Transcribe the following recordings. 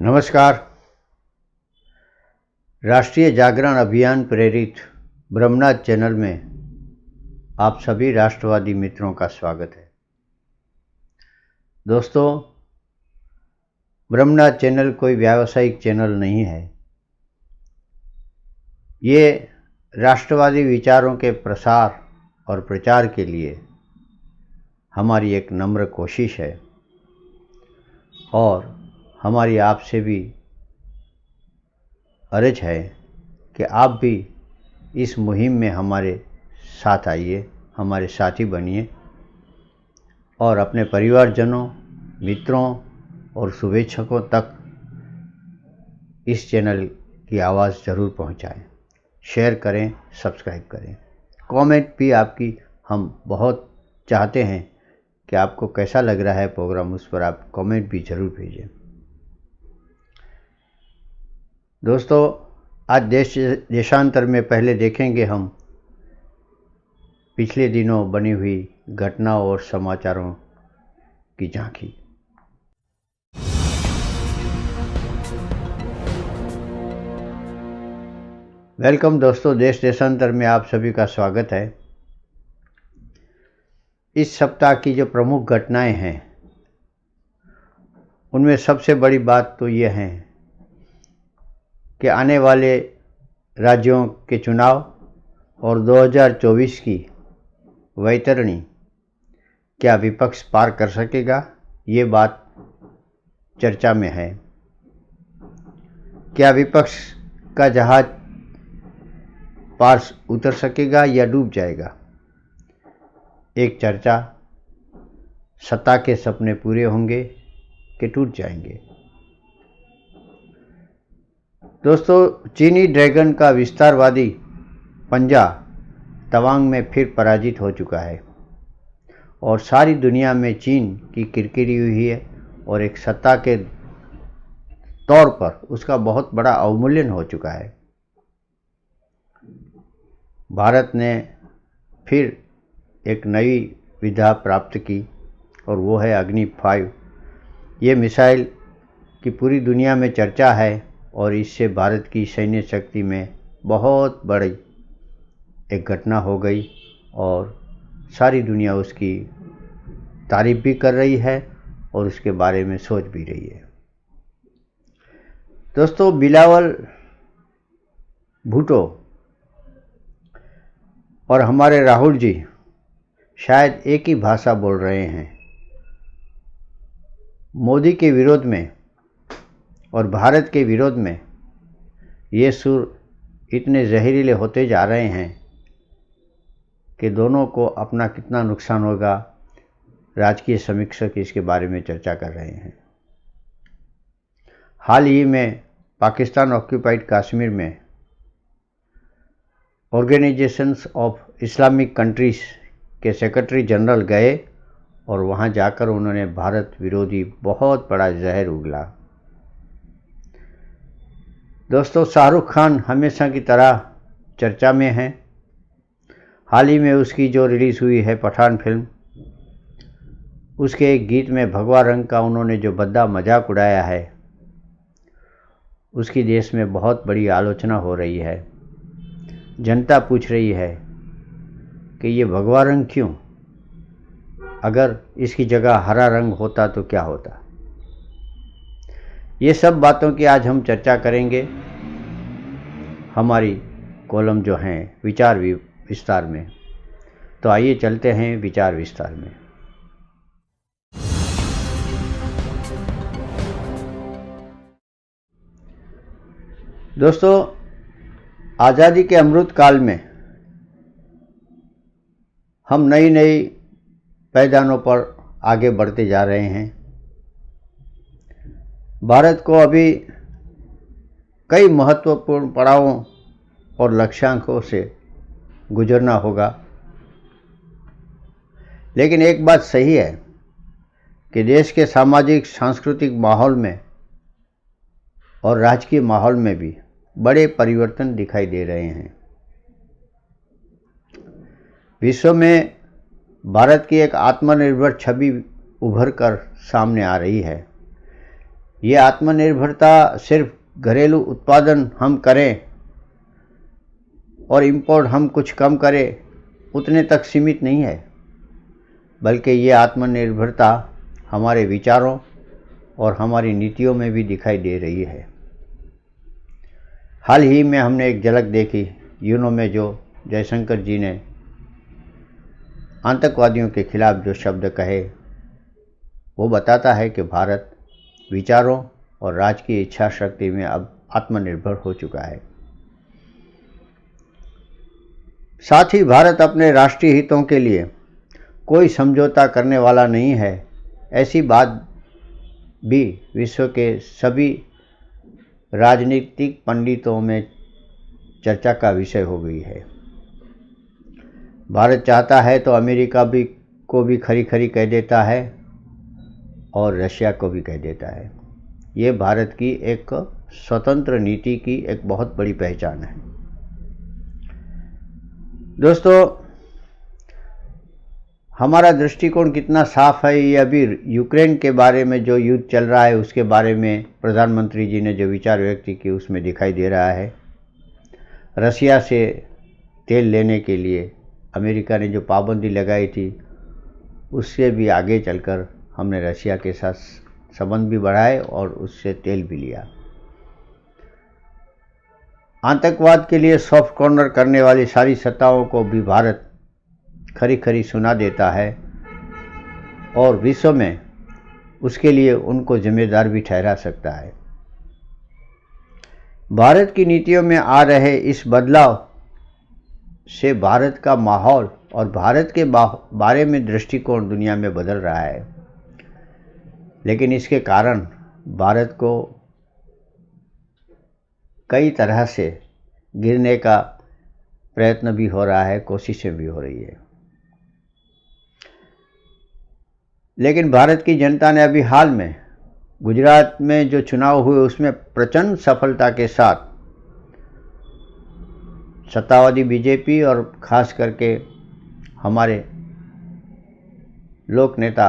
नमस्कार। राष्ट्रीय जागरण अभियान प्रेरित ब्रह्मनाथ चैनल में आप सभी राष्ट्रवादी मित्रों का स्वागत है। दोस्तों, ब्रह्मनाथ चैनल कोई व्यावसायिक चैनल नहीं है। ये राष्ट्रवादी विचारों के प्रसार और प्रचार के लिए हमारी एक नम्र कोशिश है और हमारी आपसे भी अर्ज है कि आप भी इस मुहिम में हमारे साथ आइए, हमारे साथी बनिए और अपने परिवारजनों, मित्रों और शुभेच्छकों तक इस चैनल की आवाज़ ज़रूर पहुंचाएं। शेयर करें, सब्सक्राइब करें। कमेंट भी आपकी हम बहुत चाहते हैं कि आपको कैसा लग रहा है प्रोग्राम, उस पर आप कमेंट भी ज़रूर भेजें। दोस्तों, आज देशांतर में पहले देखेंगे हम पिछले दिनों बनी हुई घटनाओं और समाचारों की झांकी। वेलकम दोस्तों, देशांतर में आप सभी का स्वागत है। इस सप्ताह की जो प्रमुख घटनाएं हैं उनमें सबसे बड़ी बात तो ये है कि आने वाले राज्यों के चुनाव और 2024 की वैतरणी क्या विपक्ष पार कर सकेगा, ये बात चर्चा में है। क्या विपक्ष का जहाज पार उतर सकेगा या डूब जाएगा? एक चर्चा। सत्ता के सपने पूरे होंगे कि टूट जाएंगे? दोस्तों, चीनी ड्रैगन का विस्तारवादी पंजा तवांग में फिर पराजित हो चुका है और सारी दुनिया में चीन की किरकिरी हुई है और एक सत्ता के तौर पर उसका बहुत बड़ा अवमूल्यन हो चुका है। भारत ने फिर एक नई विधा प्राप्त की और वो है अग्नि 5। ये मिसाइल की पूरी दुनिया में चर्चा है और इससे भारत की सैन्य शक्ति में बहुत बड़ी एक घटना हो गई और सारी दुनिया उसकी तारीफ भी कर रही है और उसके बारे में सोच भी रही है। दोस्तों, बिलावल भुट्टो और हमारे राहुल जी शायद एक ही भाषा बोल रहे हैं। मोदी के विरोध में और भारत के विरोध में ये सुर इतने जहरीले होते जा रहे हैं कि दोनों को अपना कितना नुकसान होगा, राजकीय समीक्षक इसके बारे में चर्चा कर रहे हैं। हाल ही में पाकिस्तान ऑक्यूपाइड कश्मीर में ऑर्गेनाइजेशंस ऑफ इस्लामिक कंट्रीज के सेक्रेटरी जनरल गए और वहां जाकर उन्होंने भारत विरोधी बहुत बड़ा जहर उगला। दोस्तों, शाहरुख खान हमेशा की तरह चर्चा में है। हाल ही में उसकी जो रिलीज़ हुई है पठान फिल्म, उसके एक गीत में भगवा रंग का उन्होंने जो भद्दा मजाक उड़ाया है, उसकी देश में बहुत बड़ी आलोचना हो रही है। जनता पूछ रही है कि ये भगवा रंग क्यों? अगर इसकी जगह हरा रंग होता तो क्या होता? ये सब बातों की आज हम चर्चा करेंगे हमारी कॉलम जो हैं विचार विस्तार में। तो आइए चलते हैं विचार विस्तार में। दोस्तों, आज़ादी के अमृत काल में हम नई नई पैदानों पर आगे बढ़ते जा रहे हैं। भारत को अभी कई महत्वपूर्ण पड़ावों और लक्ष्यांकों से गुजरना होगा, लेकिन एक बात सही है कि देश के सामाजिक सांस्कृतिक माहौल में और राजकीय माहौल में भी बड़े परिवर्तन दिखाई दे रहे हैं। विश्व में भारत की एक आत्मनिर्भर छवि उभर कर सामने आ रही है। ये आत्मनिर्भरता सिर्फ घरेलू उत्पादन हम करें और इंपोर्ट हम कुछ कम करें उतने तक सीमित नहीं है, बल्कि ये आत्मनिर्भरता हमारे विचारों और हमारी नीतियों में भी दिखाई दे रही है। हाल ही में हमने एक झलक देखी यूनो में, जो जयशंकर जी ने आतंकवादियों के खिलाफ जो शब्द कहे, वो बताता है कि भारत विचारों और राजकीय इच्छा शक्ति में अब आत्मनिर्भर हो चुका है। साथ ही भारत अपने राष्ट्रीय हितों के लिए कोई समझौता करने वाला नहीं है, ऐसी बात भी विश्व के सभी राजनीतिक पंडितों में चर्चा का विषय हो गई है। भारत चाहता है तो अमेरिका को भी खरी खरी कह देता है और रशिया को भी कह देता है। ये भारत की एक स्वतंत्र नीति की एक बहुत बड़ी पहचान है। दोस्तों, हमारा दृष्टिकोण कितना साफ है, ये अभी यूक्रेन के बारे में जो युद्ध चल रहा है उसके बारे में प्रधानमंत्री जी ने जो विचार व्यक्त किए उसमें दिखाई दे रहा है। रसिया से तेल लेने के लिए अमेरिका ने जो पाबंदी लगाई थी, उससे भी आगे चलकर हमने रसिया के साथ संबंध भी बढ़ाए और उससे तेल भी लिया। आतंकवाद के लिए सॉफ्ट कॉर्नर करने वाली सारी सत्ताओं को भी भारत खरी खरी सुना देता है और विश्व में उसके लिए उनको जिम्मेदार भी ठहरा सकता है। भारत की नीतियों में आ रहे इस बदलाव से भारत का माहौल और भारत के बारे में दृष्टिकोण दुनिया में बदल रहा है, लेकिन इसके कारण भारत को कई तरह से गिरने का प्रयत्न भी हो रहा है, कोशिशें भी हो रही है। लेकिन भारत की जनता ने अभी हाल में गुजरात में जो चुनाव हुए उसमें प्रचंड सफलता के साथ सत्तावादी बीजेपी और खास करके हमारे लोक नेता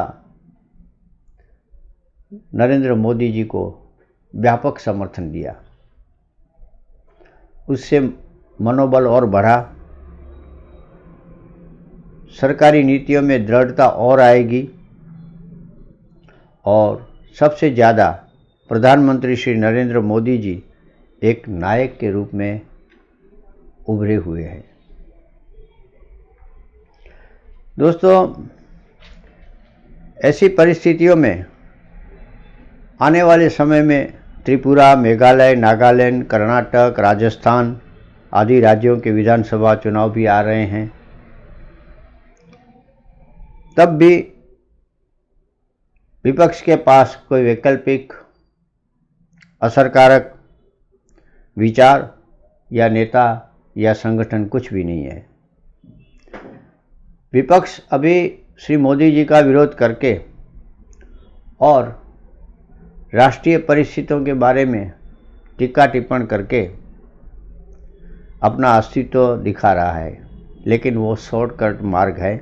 नरेंद्र मोदी जी को व्यापक समर्थन दिया। उससे मनोबल और बढ़ा, सरकारी नीतियों में दृढ़ता और आएगी और सबसे ज़्यादा प्रधानमंत्री श्री नरेंद्र मोदी जी एक नायक के रूप में उभरे हुए हैं। दोस्तों, ऐसी परिस्थितियों में आने वाले समय में त्रिपुरा, मेघालय, नागालैंड, कर्नाटक, राजस्थान आदि राज्यों के विधानसभा चुनाव भी आ रहे हैं। तब भी विपक्ष के पास कोई वैकल्पिक असरकारक विचार या नेता या संगठन कुछ भी नहीं है। विपक्ष अभी श्री मोदी जी का विरोध करके और राष्ट्रीय परिस्थितियों के बारे में टीका टिप्पण करके अपना अस्तित्व दिखा रहा है, लेकिन वो शॉर्टकट मार्ग है।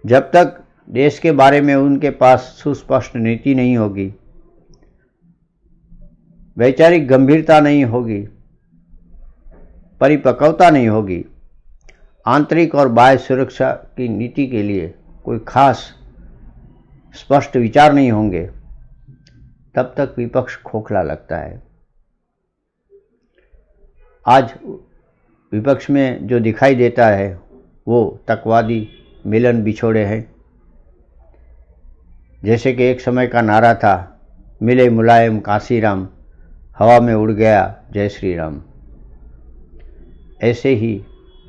जब तक देश के बारे में उनके पास सुस्पष्ट नीति नहीं होगी, वैचारिक गंभीरता नहीं होगी, परिपक्वता नहीं होगी, आंतरिक और बाह्य सुरक्षा की नीति के लिए कोई खास स्पष्ट विचार नहीं होंगे, तब तक विपक्ष खोखला लगता है। आज विपक्ष में जो दिखाई देता है वो तकवादी मिलन बिछोड़े हैं। जैसे कि एक समय का नारा था, मिले मुलायम काशीराम, हवा में उड़ गया जय श्री राम। ऐसे ही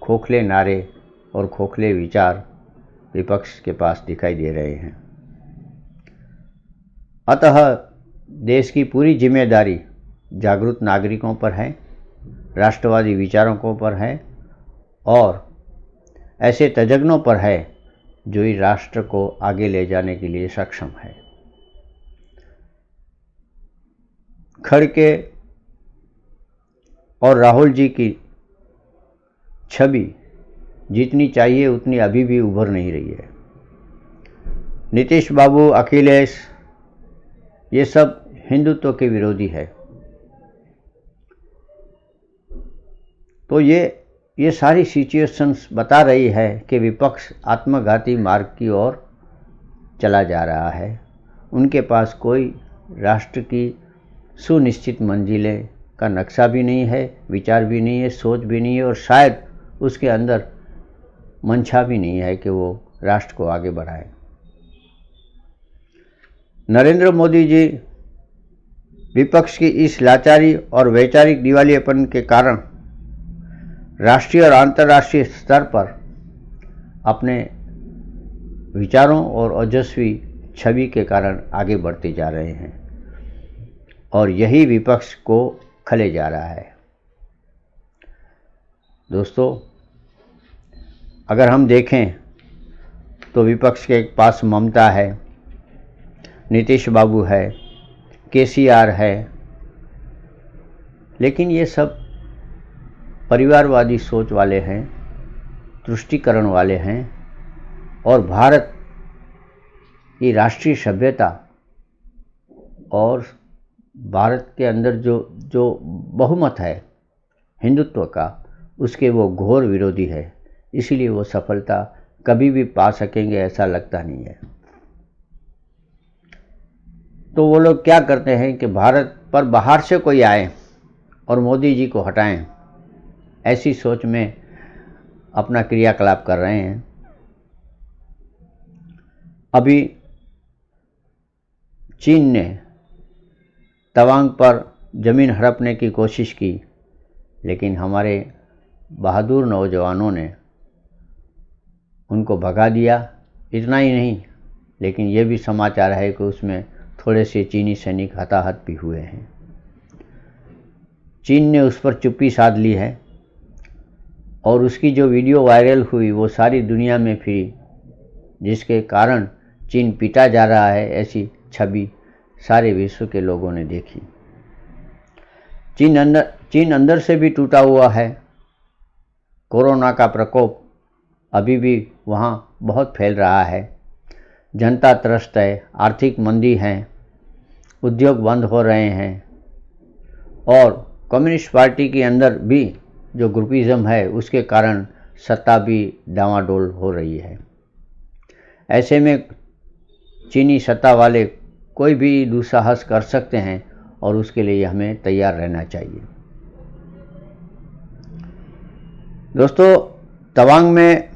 खोखले नारे और खोखले विचार विपक्ष के पास दिखाई दे रहे हैं। अतः देश की पूरी जिम्मेदारी जागरूक नागरिकों पर है, राष्ट्रवादी विचारकों पर है और ऐसे तज्ञों पर है जो इस राष्ट्र को आगे ले जाने के लिए सक्षम है। खड़गे और राहुल जी की छवि जितनी चाहिए उतनी अभी भी उभर नहीं रही है। नीतीश बाबू, अखिलेश ये सब हिंदुत्व के विरोधी है। तो ये सारी सिचुएशंस बता रही है कि विपक्ष आत्मघाती मार्ग की ओर चला जा रहा है। उनके पास कोई राष्ट्र की सुनिश्चित मंजिलें का नक्शा भी नहीं है, विचार भी नहीं है, सोच भी नहीं है, और शायद उसके अंदर मंशा भी नहीं है कि वो राष्ट्र को आगे बढ़ाए। नरेंद्र मोदी जी विपक्ष की इस लाचारी और वैचारिक दिवालियेपन के कारण राष्ट्रीय और अंतर्राष्ट्रीय स्तर पर अपने विचारों और ओजस्वी छवि के कारण आगे बढ़ते जा रहे हैं, और यही विपक्ष को खले जा रहा है। दोस्तों, अगर हम देखें तो विपक्ष के पास ममता है, नीतीश बाबू है, केसीआर है, लेकिन ये सब परिवारवादी सोच वाले हैं, तुष्टीकरण वाले हैं, और भारत की राष्ट्रीय सभ्यता और भारत के अंदर जो बहुमत है हिंदुत्व का, उसके वो घोर विरोधी है। इसीलिए वो सफलता कभी भी पा सकेंगे ऐसा लगता नहीं है। तो वो लोग क्या करते हैं कि भारत पर बाहर से कोई आए और मोदी जी को हटाएं, ऐसी सोच में अपना क्रियाकलाप कर रहे हैं। अभी चीन ने तवांग पर ज़मीन हड़पने की कोशिश की, लेकिन हमारे बहादुर नौजवानों ने उनको भगा दिया। इतना ही नहीं, लेकिन ये भी समाचार है कि उसमें थोड़े से चीनी सैनिक हताहत भी हुए हैं। चीन ने उस पर चुप्पी साध ली है, और उसकी जो वीडियो वायरल हुई वो सारी दुनिया में फिरी, जिसके कारण चीन पीटा जा रहा है, ऐसी छवि सारे विश्व के लोगों ने देखी। चीन अंदर से भी टूटा हुआ है। कोरोना का प्रकोप अभी भी वहाँ बहुत फैल रहा है। जनता त्रस्त है, आर्थिक मंदी है, उद्योग बंद हो रहे हैं, और कम्युनिस्ट पार्टी के अंदर भी जो ग्रुपिज्म है उसके कारण सत्ता भी डामाडोल हो रही है। ऐसे में चीनी सत्ता वाले कोई भी दुस्साहस कर सकते हैं, और उसके लिए हमें तैयार रहना चाहिए। दोस्तों, तवांग में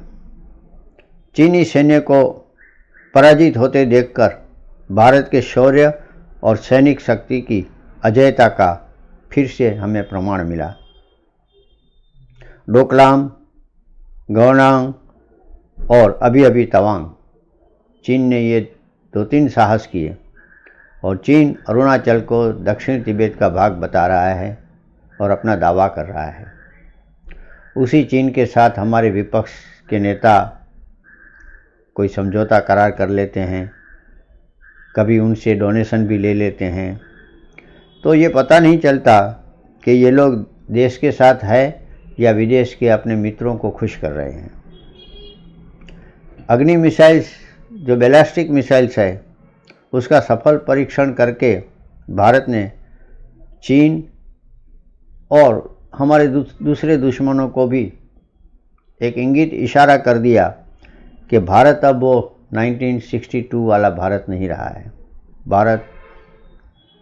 चीनी सैन्य को पराजित होते देखकर भारत के शौर्य और सैनिक शक्ति की अजेयता का फिर से हमें प्रमाण मिला। डोकलाम, गौनांग और अभी तवांग, चीन ने ये 2-3 साहस किए, और चीन अरुणाचल को दक्षिण तिब्बत का भाग बता रहा है और अपना दावा कर रहा है। उसी चीन के साथ हमारे विपक्ष के नेता कोई समझौता करार कर लेते हैं, कभी उनसे डोनेशन भी ले लेते हैं। तो ये पता नहीं चलता कि ये लोग देश के साथ है या विदेश के अपने मित्रों को खुश कर रहे हैं। अग्नि मिसाइल्स, जो बैलिस्टिक मिसाइल्स है, उसका सफल परीक्षण करके भारत ने चीन और हमारे दूसरे दुश्मनों को भी एक इंगित इशारा कर दिया कि भारत अब वो 1962 वाला भारत नहीं रहा है। भारत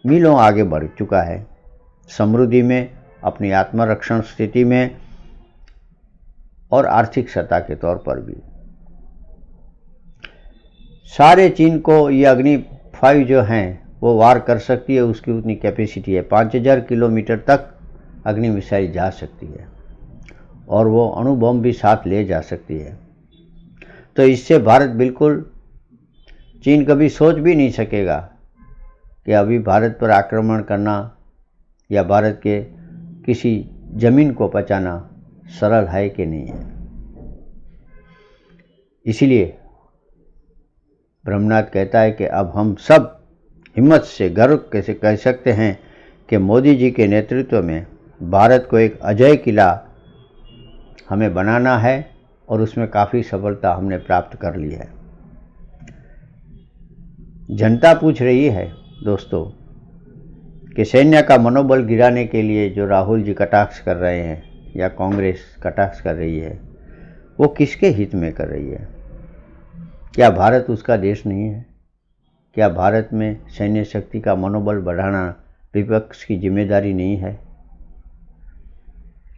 मीलों आगे बढ़ चुका है, समृद्धि में, अपनी आत्मरक्षण स्थिति में, और आर्थिक सत्ता के तौर पर भी। सारे चीन को ये अग्नि 5 जो हैं वो वार कर सकती है, उसकी उतनी कैपेसिटी है। 5000 किलोमीटर तक अग्नि मिसाइल जा सकती है, और वो अणु बम भी साथ ले जा सकती है। तो इससे भारत बिल्कुल, चीन कभी सोच भी नहीं सकेगा कि अभी भारत पर आक्रमण करना या भारत के किसी जमीन को बचाना सरल है कि नहीं है। इसलिए ब्रह्मनाथ कहता है कि अब हम सब हिम्मत से, गर्व कैसे कह सकते हैं कि मोदी जी के नेतृत्व में भारत को एक अजय किला हमें बनाना है, और उसमें काफ़ी सफलता हमने प्राप्त कर ली है। जनता पूछ रही है दोस्तों कि सैन्य का मनोबल गिराने के लिए जो राहुल जी कटाक्ष कर रहे हैं या कांग्रेस कटाक्ष कर रही है, वो किसके हित में कर रही है? क्या भारत उसका देश नहीं है? क्या भारत में सैन्य शक्ति का मनोबल बढ़ाना विपक्ष की जिम्मेदारी नहीं है?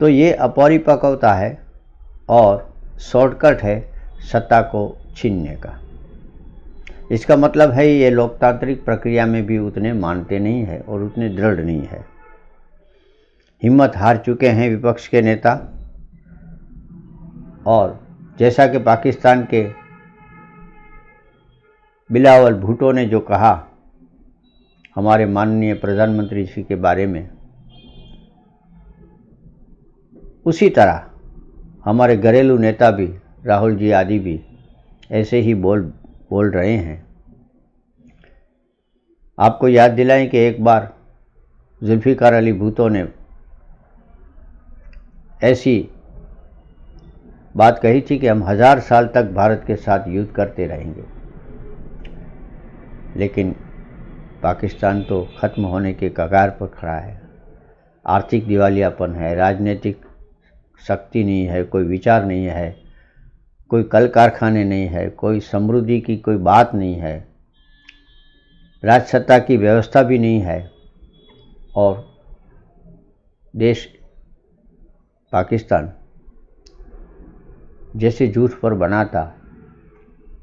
तो ये अपरिपक्वता है और शॉर्टकट है सत्ता को छीनने का। इसका मतलब है ये लोकतांत्रिक प्रक्रिया में भी उतने मानते नहीं है और उतने दृढ़ नहीं है। हिम्मत हार चुके हैं विपक्ष के नेता। और जैसा कि पाकिस्तान के बिलावल भुट्टो ने जो कहा हमारे माननीय प्रधानमंत्री जी के बारे में, उसी तरह हमारे घरेलू नेता भी राहुल जी आदि भी ऐसे ही बोल रहे हैं। आपको याद दिलाएं कि एक बार जुल्फिकार अली भुट्टो ने ऐसी बात कही थी कि हम 1000 साल तक भारत के साथ युद्ध करते रहेंगे, लेकिन पाकिस्तान तो ख़त्म होने के कगार पर खड़ा है। आर्थिक दिवालियापन है, राजनीतिक शक्ति नहीं है, कोई विचार नहीं है, कोई कल कारखाने नहीं है, कोई समृद्धि की कोई बात नहीं है, राजसत्ता की व्यवस्था भी नहीं है। और देश पाकिस्तान जैसे झूठ पर बना था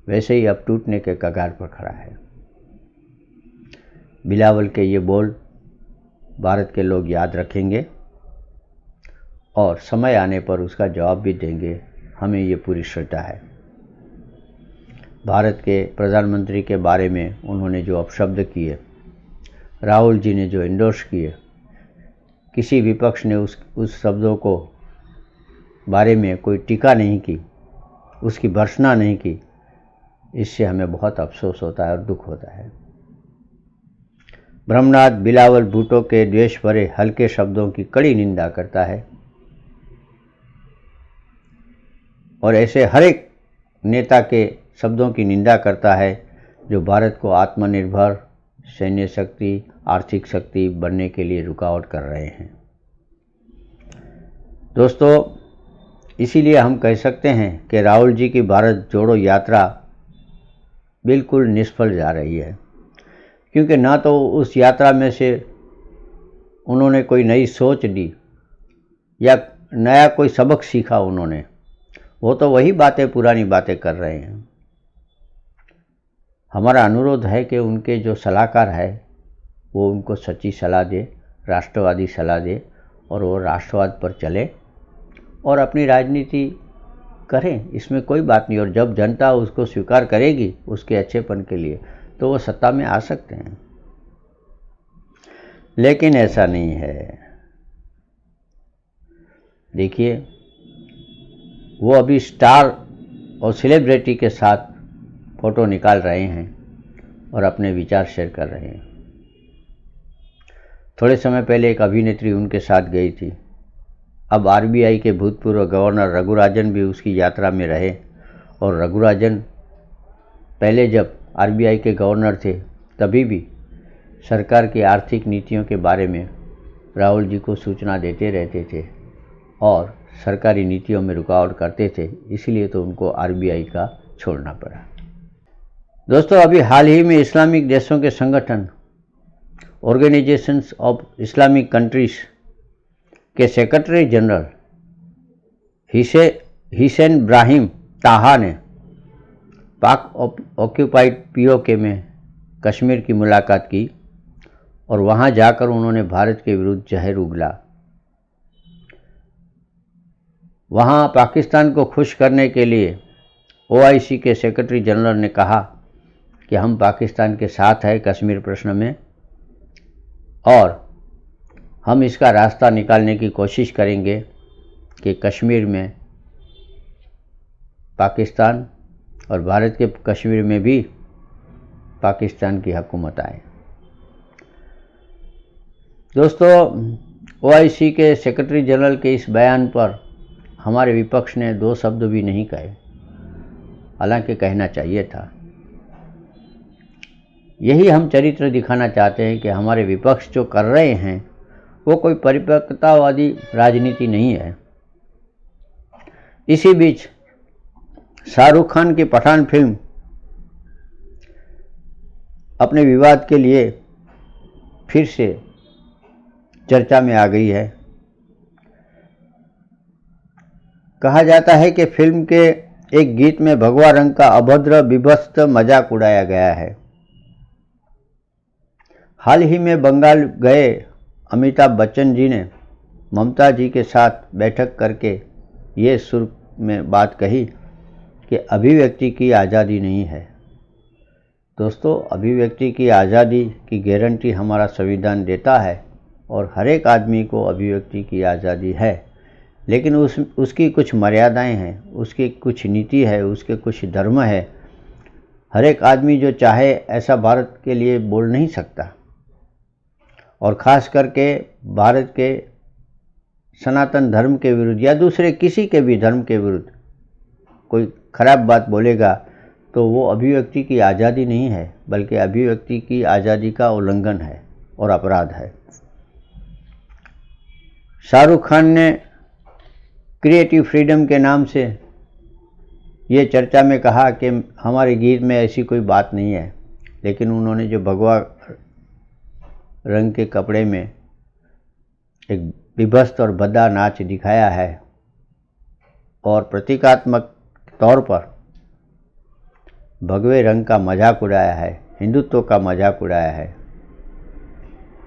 वैसे ही अब टूटने के कगार पर खड़ा है। बिलावल के ये बोल भारत के लोग याद रखेंगे और समय आने पर उसका जवाब भी देंगे, हमें ये पूरी श्रद्धा है। भारत के प्रधानमंत्री के बारे में उन्होंने जो अपशब्द किए, राहुल जी ने जो इंडोर्स किए, किसी विपक्ष ने उस शब्दों को बारे में कोई टीका नहीं की, उसकी भर्त्सना नहीं की। इससे हमें बहुत अफसोस होता है और दुख होता है। ब्रह्मनाथ बिलावल भुट्टो के द्वेष भरे हल्के शब्दों की कड़ी निंदा करता है और ऐसे हर एक नेता के शब्दों की निंदा करता है जो भारत को आत्मनिर्भर सैन्य शक्ति, आर्थिक शक्ति बनने के लिए रुकावट कर रहे हैं। दोस्तों, इसीलिए हम कह सकते हैं कि राहुल जी की भारत जोड़ो यात्रा बिल्कुल निष्फल जा रही है, क्योंकि ना तो उस यात्रा में से उन्होंने कोई नई सोच दी या नया कोई सबक सीखा उन्होंने। वो तो वही बातें, पुरानी बातें कर रहे हैं। हमारा अनुरोध है कि उनके जो सलाहकार है वो उनको सच्ची सलाह दे, राष्ट्रवादी सलाह दे और वो राष्ट्रवाद पर चले और अपनी राजनीति करें। इसमें कोई बात नहीं। और जब जनता उसको स्वीकार करेगी उसके अच्छेपन के लिए तो वो सत्ता में आ सकते हैं, लेकिन ऐसा नहीं है। देखिए, वो अभी स्टार और सेलिब्रिटी के साथ फ़ोटो निकाल रहे हैं और अपने विचार शेयर कर रहे हैं। थोड़े समय पहले एक अभिनेत्री उनके साथ गई थी। अब आरबीआई के भूतपूर्व गवर्नर रघुराजन भी उसकी यात्रा में रहे और रघुराजन पहले जब आरबीआई के गवर्नर थे तभी भी सरकार की आर्थिक नीतियों के बारे में राहुल जी को सूचना देते रहते थे और सरकारी नीतियों में रुकावट करते थे, इसलिए तो उनको आरबीआई का छोड़ना पड़ा। दोस्तों, अभी हाल ही में इस्लामिक देशों के संगठन ऑर्गेनाइजेशंस ऑफ इस्लामिक कंट्रीज के सेक्रेटरी जनरल हिसेन इब्राहिम ताहा ने पाक ऑक्यूपाइड पीओके में कश्मीर की मुलाकात की और वहां जाकर उन्होंने भारत के विरुद्ध जहर उगला। वहां पाकिस्तान को खुश करने के लिए ओआईसी के सेक्रेटरी जनरल ने कहा कि हम पाकिस्तान के साथ हैं कश्मीर प्रश्न में और हम इसका रास्ता निकालने की कोशिश करेंगे कि कश्मीर में पाकिस्तान और भारत के कश्मीर में भी पाकिस्तान की हुकूमत आए। दोस्तों, ओआईसी के सेक्रेटरी जनरल के इस बयान पर हमारे विपक्ष ने दो शब्द भी नहीं कहे, हालांकि कहना चाहिए था। यही हम चरित्र दिखाना चाहते हैं कि हमारे विपक्ष जो कर रहे हैं वो कोई परिपक्वतावादी राजनीति नहीं है। इसी बीच शाहरुख खान की पठान फिल्म अपने विवाद के लिए फिर से चर्चा में आ गई है। कहा जाता है कि फिल्म के एक गीत में भगवा रंग का अभद्र विभत्स मजाक उड़ाया गया है। हाल ही में बंगाल गए अमिताभ बच्चन जी ने ममता जी के साथ बैठक करके ये सुर में बात कही कि अभिव्यक्ति की आज़ादी नहीं है। दोस्तों, अभिव्यक्ति की आज़ादी की गारंटी हमारा संविधान देता है और हर एक आदमी को अभिव्यक्ति की आज़ादी है, लेकिन उसकी कुछ मर्यादाएं हैं, उसकी कुछ नीति है, उसके कुछ धर्म है। हर एक आदमी जो चाहे ऐसा भारत के लिए बोल नहीं सकता, और ख़ास करके भारत के सनातन धर्म के विरुद्ध या दूसरे किसी के भी धर्म के विरुद्ध कोई खराब बात बोलेगा तो वो अभिव्यक्ति की आज़ादी नहीं है, बल्कि अभिव्यक्ति की आज़ादी का उल्लंघन है और अपराध है। शाहरुख खान ने क्रिएटिव फ्रीडम के नाम से ये चर्चा में कहा कि हमारे गीत में ऐसी कोई बात नहीं है, लेकिन उन्होंने जो भगवा रंग के कपड़े में एक विभत्स और भद्दा नाच दिखाया है और प्रतीकात्मक तौर पर भगवे रंग का मजाक उड़ाया है, हिंदुत्व का मजाक उड़ाया है,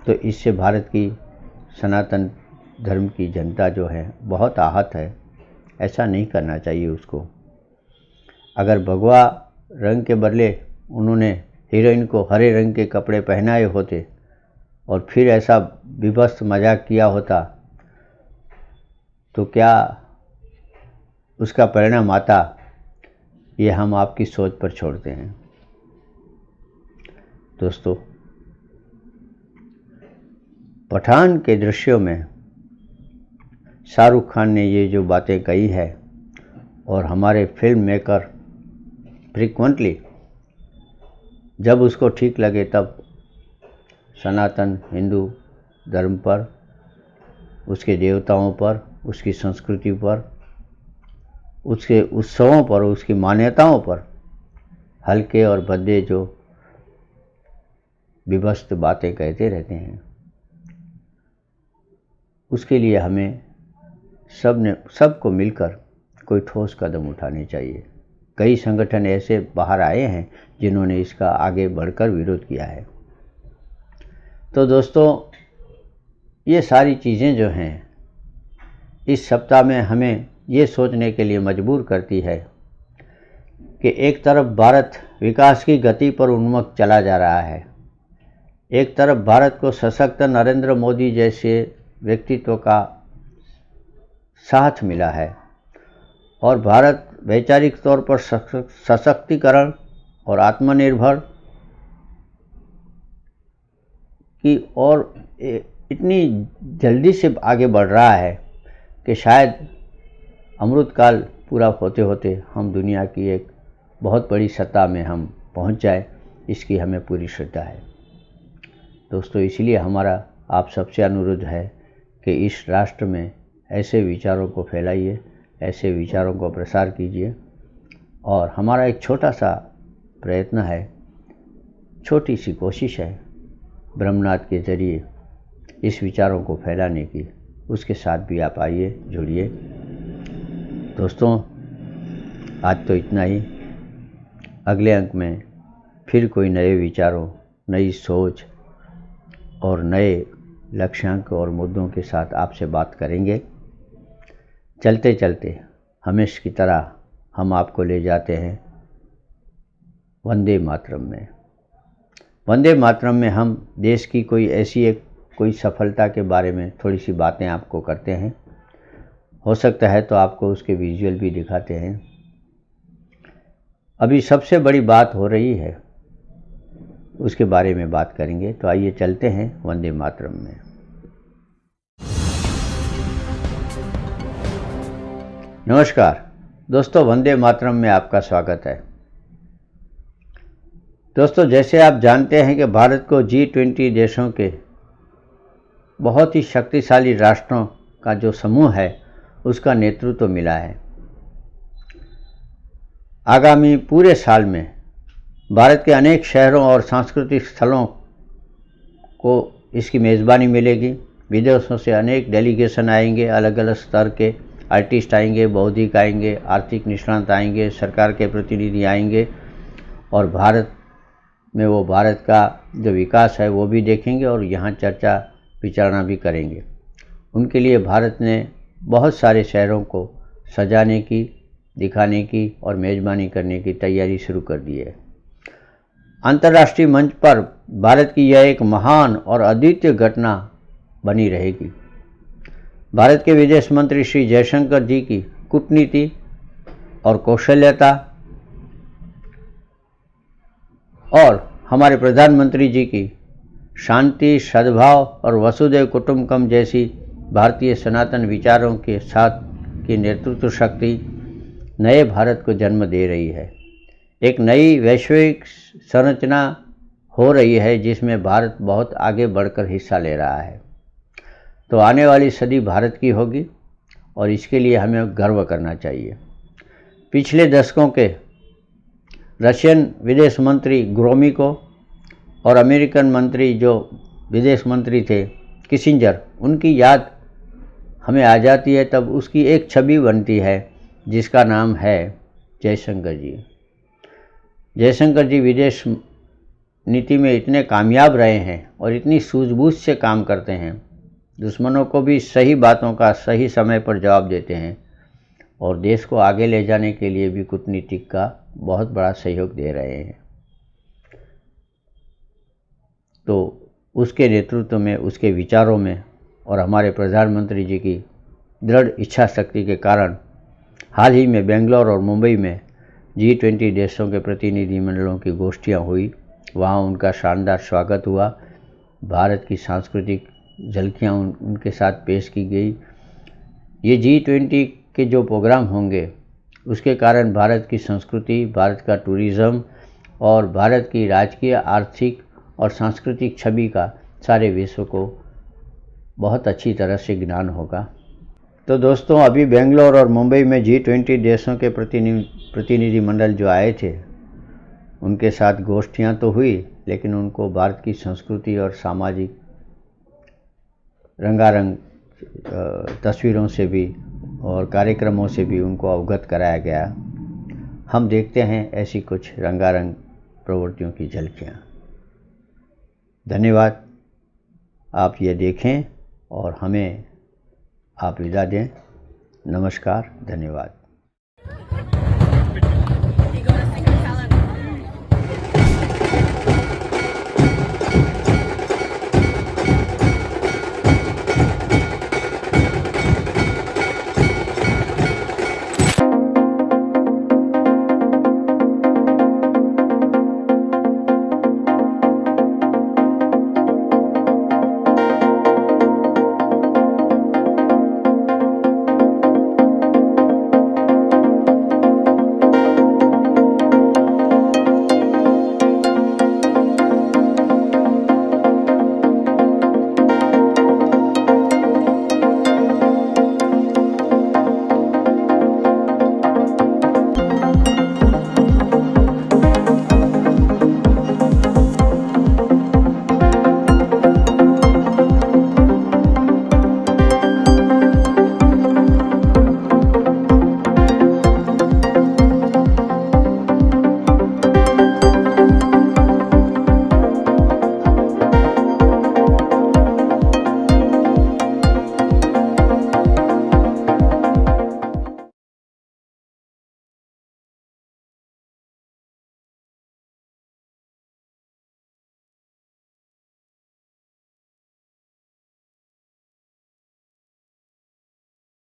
तो इससे भारत की सनातन धर्म की जनता जो है बहुत आहत है। ऐसा नहीं करना चाहिए उसको। अगर भगवा रंग के बदले उन्होंने हीरोइन को हरे रंग के कपड़े पहनाए होते और फिर ऐसा विभत्स मजाक किया होता तो क्या उसका परिणाम आता, ये हम आपकी सोच पर छोड़ते हैं। दोस्तों, पठान के दृश्यों में शाहरुख खान ने ये जो बातें कही है और हमारे फिल्म मेकर फ्रीक्वेंटली जब उसको ठीक लगे तब सनातन हिंदू धर्म पर, उसके देवताओं पर, उसकी संस्कृति पर, उसके उत्सवों पर, उसकी मान्यताओं पर हल्के और भद्दे जो विभत्स बातें कहते रहते हैं, उसके लिए हमें सबको मिलकर कोई ठोस कदम उठाने चाहिए। कई संगठन ऐसे बाहर आए हैं जिन्होंने इसका आगे बढ़कर विरोध किया है। तो दोस्तों, ये सारी चीज़ें जो हैं इस सप्ताह में हमें ये सोचने के लिए मजबूर करती है कि एक तरफ भारत विकास की गति पर उन्मुख चला जा रहा है, एक तरफ भारत को सशक्त नरेंद्र मोदी जैसे व्यक्तित्व का साथ मिला है और भारत वैचारिक तौर पर सशक्तिकरण और आत्मनिर्भर की ओर इतनी जल्दी से आगे बढ़ रहा है कि शायद अमृतकाल पूरा होते होते हम दुनिया की एक बहुत बड़ी सत्ता में हम पहुंच जाए, इसकी हमें पूरी श्रद्धा है। दोस्तों, इसलिए हमारा आप सबसे अनुरोध है कि इस राष्ट्र में ऐसे विचारों को फैलाइए, ऐसे विचारों को प्रसार कीजिए, और हमारा एक छोटा सा प्रयत्न है, छोटी सी कोशिश है ब्रह्मनाथ के ज़रिए इस विचारों को फैलाने की। उसके साथ भी आप आइए, जुड़िए। दोस्तों, आज तो इतना ही। अगले अंक में फिर कोई नए विचारों, नई सोच और नए लक्ष्यांक और मुद्दों के साथ आपसे बात करेंगे। चलते चलते हमेशा की तरह हम आपको ले जाते हैं वंदे मातरम में। वंदे मातरम में हम देश की कोई सफलता के बारे में थोड़ी सी बातें आपको करते हैं। हो सकता है तो आपको उसके विजुअल भी दिखाते हैं। अभी सबसे बड़ी बात हो रही है, उसके बारे में बात करेंगे। तो आइए चलते हैं वंदे मातरम में। नमस्कार दोस्तों, वंदे मातरम में आपका स्वागत है। दोस्तों, जैसे आप जानते हैं कि भारत को G20 देशों के बहुत ही शक्तिशाली राष्ट्रों का जो समूह है उसका नेतृत्व मिला है। आगामी पूरे साल में भारत के अनेक शहरों और सांस्कृतिक स्थलों को इसकी मेज़बानी मिलेगी। विदेशों से अनेक डेलीगेशन आएंगे, अलग अलग स्तर के आर्टिस्ट आएंगे, बौद्धिक आएंगे, आर्थिक निष्णात आएंगे, सरकार के प्रतिनिधि आएंगे और भारत में वो भारत का जो विकास है वो भी देखेंगे और यहाँ चर्चा विचारणा भी करेंगे। उनके लिए भारत ने बहुत सारे शहरों को सजाने की, दिखाने की और मेज़बानी करने की तैयारी शुरू कर दी है। अंतर्राष्ट्रीय मंच पर भारत की यह एक महान और अद्वितीय घटना बनी रहेगी। भारत के विदेश मंत्री श्री जयशंकर जी की कूटनीति और कौशल्यता और हमारे प्रधानमंत्री जी की शांति, सद्भाव और वसुधैव कुटुंबकम जैसी भारतीय सनातन विचारों के साथ की नेतृत्व शक्ति नए भारत को जन्म दे रही है। एक नई वैश्विक संरचना हो रही है जिसमें भारत बहुत आगे बढ़कर हिस्सा ले रहा है। तो आने वाली सदी भारत की होगी और इसके लिए हमें गर्व करना चाहिए। पिछले दशकों के रशियन विदेश मंत्री ग्रोमिको और अमेरिकन मंत्री जो विदेश मंत्री थे किसिंजर, उनकी याद हमें आ जाती है तब उसकी एक छवि बनती है जिसका नाम है जयशंकर जी। जयशंकर जी विदेश नीति में इतने कामयाब रहे हैं और इतनी सूझबूझ से काम करते हैं, दुश्मनों को भी सही बातों का सही समय पर जवाब देते हैं और देश को आगे ले जाने के लिए भी कूटनीतिक का बहुत बड़ा सहयोग दे रहे हैं। तो उसके नेतृत्व में, उसके विचारों में और हमारे प्रधानमंत्री जी की दृढ़ इच्छा शक्ति के कारण हाल ही में बेंगलोर और मुंबई में G20 देशों के प्रतिनिधि मंडलों की गोष्ठियाँ हुई। वहाँ उनका शानदार स्वागत हुआ। भारत की सांस्कृतिक झलकियाँ उनके साथ पेश की गई। ये G20 के जो प्रोग्राम होंगे उसके कारण भारत की संस्कृति, भारत का टूरिज़्म और भारत की राजकीय, आर्थिक और सांस्कृतिक छवि का सारे विश्व को बहुत अच्छी तरह से ज्ञान होगा। तो दोस्तों, अभी बेंगलोर और मुंबई में G20 देशों के प्रतिनिधि मंडल जो आए थे उनके साथ गोष्ठियाँ तो हुई, लेकिन उनको भारत की संस्कृति और सामाजिक रंगारंग तस्वीरों से भी और कार्यक्रमों से भी उनको अवगत कराया गया। हम देखते हैं ऐसी कुछ रंगारंग प्रवृत्तियों की झलकियाँ। धन्यवाद। आप ये देखें और हमें आप विदा दें। नमस्कार, धन्यवाद।